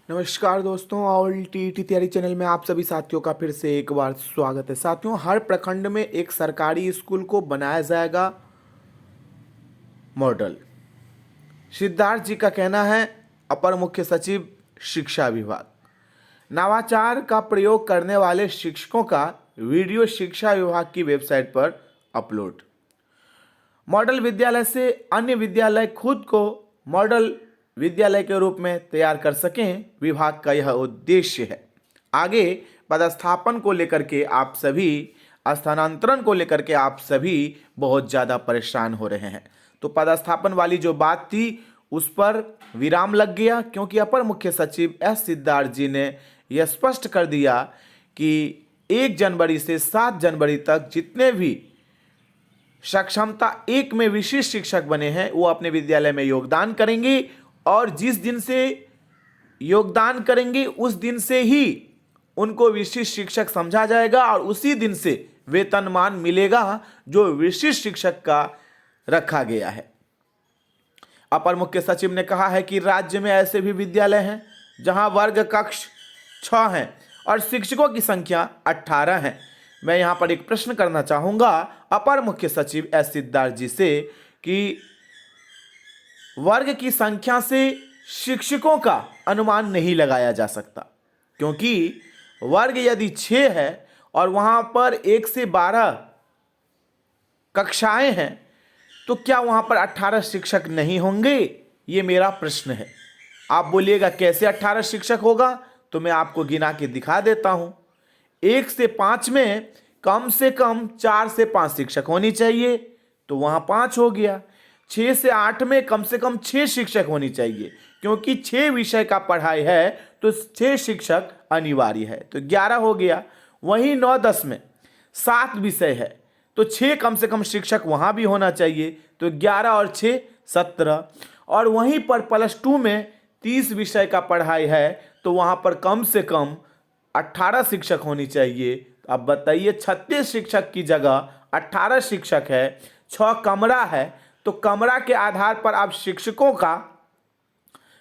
नमस्कार दोस्तों, और टीईटी तैयारी चैनल में आप सभी साथियों का फिर से एक बार स्वागत है। साथियों, हर प्रखंड में एक सरकारी स्कूल को बनाया जाएगा मॉडल। सिद्धार्थ जी का कहना है, अपर मुख्य सचिव शिक्षा विभाग। नवाचार का प्रयोग करने वाले शिक्षकों का वीडियो शिक्षा विभाग की वेबसाइट पर अपलोड। मॉडल विद्यालय से अन्य विद्यालय खुद को मॉडल विद्यालय के रूप में तैयार कर सकें, विभाग का यह उद्देश्य है। आगे पदस्थापन को लेकर के आप सभी, स्थानांतरण को लेकर के आप सभी बहुत ज़्यादा परेशान हो रहे हैं। तो पदस्थापन वाली जो बात थी उस पर विराम लग गया, क्योंकि अपर मुख्य सचिव एस सिद्धार्थ जी ने यह स्पष्ट कर दिया कि 1 जनवरी से 7 जनवरी तक जितने भी सक्षमता 1 में विशिष्ट शिक्षक बने हैं वो अपने विद्यालय में योगदान करेंगे, और जिस दिन से योगदान करेंगे उस दिन से ही उनको विशिष्ट शिक्षक समझा जाएगा और उसी दिन से वेतनमान मिलेगा जो विशिष्ट शिक्षक का रखा गया है। अपर मुख्य सचिव ने कहा है कि राज्य में ऐसे भी विद्यालय हैं जहां वर्ग कक्ष 6 हैं और शिक्षकों की संख्या 18 है। मैं यहां पर एक प्रश्न करना चाहूंगा अपर मुख्य सचिव एस सिद्धार्थ जी से कि वर्ग की संख्या से शिक्षकों का अनुमान नहीं लगाया जा सकता, क्योंकि वर्ग यदि 6 है और वहां पर 1 से 12 कक्षाएं हैं तो क्या वहां पर 18 शिक्षक नहीं होंगे? ये मेरा प्रश्न है। आप बोलिएगा कैसे 18 शिक्षक होगा, तो मैं आपको गिना के दिखा देता हूं। 1 से 5 में कम से कम 4 से 5 शिक्षक होनी चाहिए, तो वहां 5 हो गया। 6 से 8 में कम से कम 6 शिक्षक होनी चाहिए, क्योंकि 6 विषय का पढ़ाई है तो 6 शिक्षक अनिवार्य है, तो 11 हो गया। वहीं 9-10 में 7 विषय है तो 6 कम से कम शिक्षक वहां भी होना चाहिए, तो 11 और 6 17। और वहीं पर +2 में 30 विषय का पढ़ाई है तो वहां पर कम से कम 18 शिक्षक होनी चाहिए। अब बताइए, 36 शिक्षक की जगह 18 शिक्षक है, 6 कमरा है, तो कमरा के आधार पर आप शिक्षकों का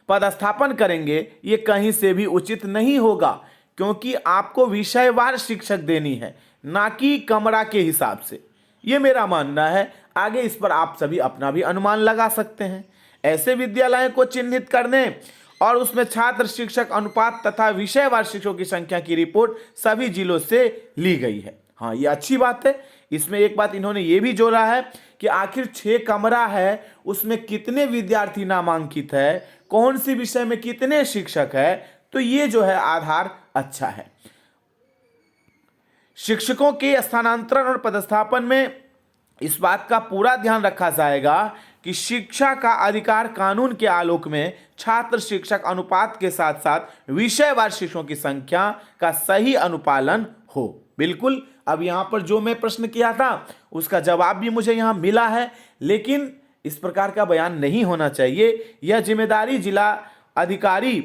पदस्थापन करेंगे, ये कहीं से भी उचित नहीं होगा, क्योंकि आपको विषयवार शिक्षक देनी है, ना कि कमरा के हिसाब से। ये मेरा मानना है। आगे इस पर आप सभी अपना भी अनुमान लगा सकते हैं। ऐसे विद्यालयों को चिन्हित करने और उसमें छात्र शिक्षक अनुपात तथा विषयवार शिक्षकों की संख्या की रिपोर्ट सभी जिलों से ली गई है। हाँ, ये अच्छी बात है। इसमें एक बात इन्होंने ये भी जोड़ा है कि आखिर 6 कमरा है, उसमें कितने विद्यार्थी नामांकित है, कौन सी विषय में कितने शिक्षक है, तो ये जो है आधार अच्छा है। शिक्षकों के स्थानांतरण और पदस्थापन में इस बात का पूरा ध्यान रखा जाएगा कि शिक्षा का अधिकार कानून के आलोक में छात्र शिक्षक अनुपात के साथ साथ विषयवार शिक्षकों की संख्या का सही अनुपालन हो। बिल्कुल, अब यहां पर जो मैं प्रश्न किया था उसका जवाब भी मुझे यहां मिला है, लेकिन इस प्रकार का बयान नहीं होना चाहिए। यह जिम्मेदारी जिला अधिकारी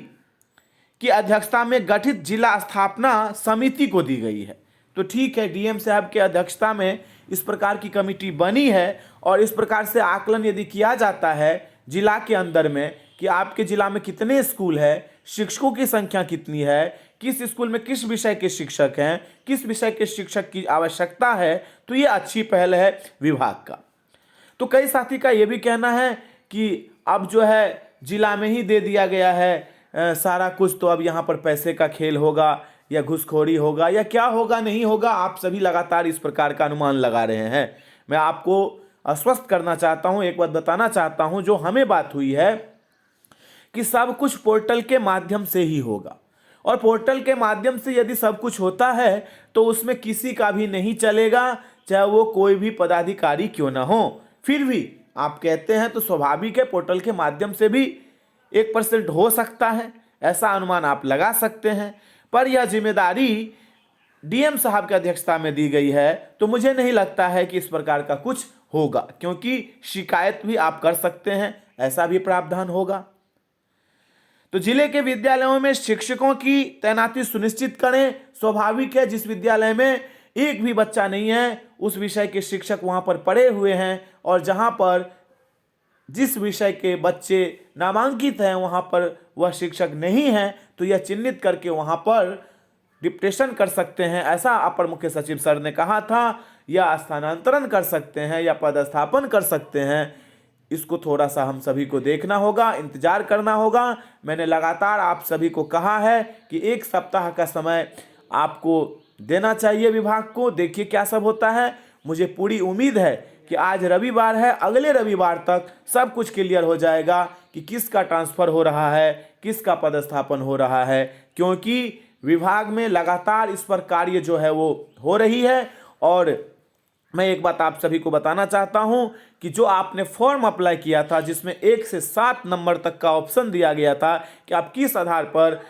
की अध्यक्षता में गठित जिला स्थापना समिति को दी गई है। तो ठीक है, डीएम साहब के अध्यक्षता में इस प्रकार की कमेटी बनी है और इस प्रकार से आकलन यदि किया जाता है जिला के अंदर में कि आपके जिला में कितने स्कूल है, शिक्षकों की संख्या कितनी है, किस स्कूल में किस विषय के शिक्षक हैं, किस विषय के शिक्षक की आवश्यकता है, तो ये अच्छी पहल है विभाग का। तो कई साथी का ये भी कहना है कि अब जो है जिला में ही दे दिया गया है सारा कुछ, तो अब यहाँ पर पैसे का खेल होगा या घुसखोरी होगा या क्या होगा नहीं होगा। आप सभी लगातार इस प्रकार का अनुमान लगा रहे हैं। मैं आपको आश्वस्त करना चाहता हूं, एक बात बताना चाहता हूं, जो हमें बात हुई है कि सब कुछ पोर्टल के माध्यम से ही होगा, और पोर्टल के माध्यम से यदि सब कुछ होता है तो उसमें किसी का भी नहीं चलेगा, चाहे वो कोई भी पदाधिकारी क्यों ना हो। फिर भी आप कहते हैं तो स्वाभाविक है, पोर्टल के माध्यम से भी 1% हो सकता है, ऐसा अनुमान आप लगा सकते हैं। पर यह जिम्मेदारी डीएम साहब की अध्यक्षता में दी गई है, तो मुझे नहीं लगता है कि इस प्रकार का कुछ होगा, क्योंकि शिकायत भी आप कर सकते हैं, ऐसा भी प्रावधान होगा। तो जिले के विद्यालयों में शिक्षकों की तैनाती सुनिश्चित करें। स्वाभाविक है, जिस विद्यालय में एक भी बच्चा नहीं है उस विषय के शिक्षक वहां पर पढ़े हुए हैं, और जहां पर जिस विषय के बच्चे नामांकित हैं वहां पर वह शिक्षक नहीं है तो यह चिन्हित करके वहाँ पर डिप्टेशन कर सकते हैं, ऐसा अपर मुख्य सचिव सर ने कहा था, या स्थानांतरण कर सकते हैं या पदस्थापन कर सकते हैं। इसको थोड़ा सा हम सभी को देखना होगा, इंतजार करना होगा। मैंने लगातार आप सभी को कहा है कि 1 सप्ताह का समय आपको देना चाहिए विभाग को। देखिए क्या सब होता है। मुझे पूरी उम्मीद है कि आज रविवार है, अगले रविवार तक सब कुछ क्लियर हो जाएगा कि किसका ट्रांसफ़र हो रहा है, किसका पदस्थापन हो रहा है, क्योंकि विभाग में लगातार इस पर कार्य जो है वो हो रही है। और मैं एक बात आप सभी को बताना चाहता हूं कि जो आपने फॉर्म अप्लाई किया था जिसमें 1 से 7 नंबर तक का ऑप्शन दिया गया था कि आप किस आधार पर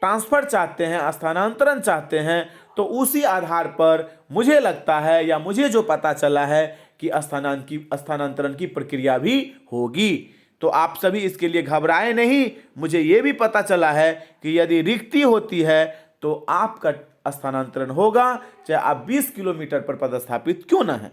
ट्रांसफ़र चाहते हैं, स्थानांतरण चाहते हैं, तो उसी आधार पर मुझे लगता है या मुझे जो पता चला है कि स्थानांतरण की प्रक्रिया भी होगी। तो आप सभी इसके लिए घबराए नहीं। मुझे ये भी पता चला है कि यदि रिक्ति होती है तो आपका स्थानांतरण होगा, चाहे आप 20 किलोमीटर पर पदस्थापित क्यों ना है,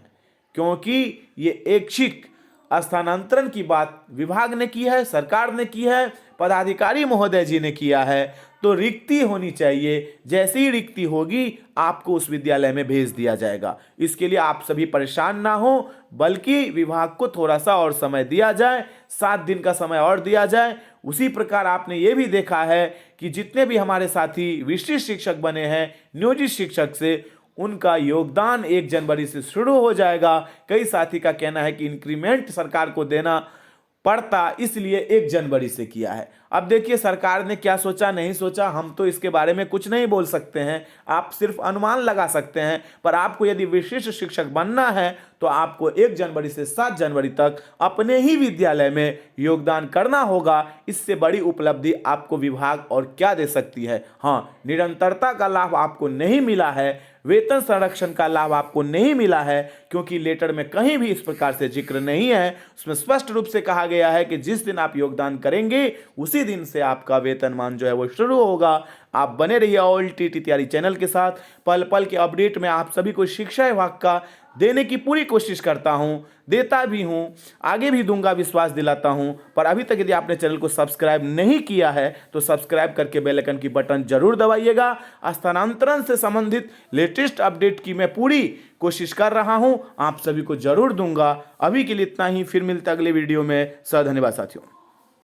क्योंकि ये ऐच्छिक स्थानांतरण की बात विभाग ने की है, सरकार ने की है, पदाधिकारी महोदय जी ने किया है। तो रिक्ति होनी चाहिए, जैसी ही रिक्ति होगी आपको उस विद्यालय में भेज दिया जाएगा। इसके लिए आप सभी परेशान ना हो, बल्कि विभाग को थोड़ा सा और समय दिया जाए, 7 दिन का समय और दिया जाए। उसी प्रकार आपने ये भी देखा है कि जितने भी हमारे साथी विशिष्ट शिक्षक बने हैं नियोजित शिक्षक से, उनका योगदान 1 जनवरी से शुरू हो जाएगा। कई साथी का कहना है कि इंक्रीमेंट सरकार को देना पड़ता, इसलिए 1 जनवरी से किया है। अब देखिए सरकार ने क्या सोचा नहीं सोचा, हम तो इसके बारे में कुछ नहीं बोल सकते हैं, आप सिर्फ अनुमान लगा सकते हैं। पर आपको यदि विशिष्ट शिक्षक बनना है तो आपको 1 जनवरी से 7 जनवरी तक अपने ही विद्यालय में योगदान करना होगा। इससे बड़ी उपलब्धि आपको विभाग और क्या दे सकती है। हाँ, निरंतरता का लाभ आपको नहीं मिला है, वेतन संरक्षण का लाभ आपको नहीं मिला है, क्योंकि लेटर में कहीं भी इस प्रकार से जिक्र नहीं है। उसमें स्पष्ट रूप से कहा गया है कि जिस दिन आप योगदान करेंगे उसी दिन से आपका वेतनमान जो है वो शुरू होगा। आप बने रहिए ऑल टीटी तैयारी चैनल के साथ। पल पल के अपडेट में आप सभी को शिक्षा विभाग का देने की पूरी कोशिश करता हूं, देता भी हूं, आगे भी दूंगा, विश्वास दिलाता हूं। पर अभी तक यदि आपने चैनल को सब्सक्राइब नहीं किया है तो सब्सक्राइब करके बेल आइकन की बटन जरूर दबाइएगा। स्थानांतरण से संबंधित लेटेस्ट अपडेट की मैं पूरी कोशिश कर रहा हूं, आप सभी को जरूर दूंगा। अभी के लिए इतना ही, फिर मिलते अगले वीडियो में। धन्यवाद साथियों।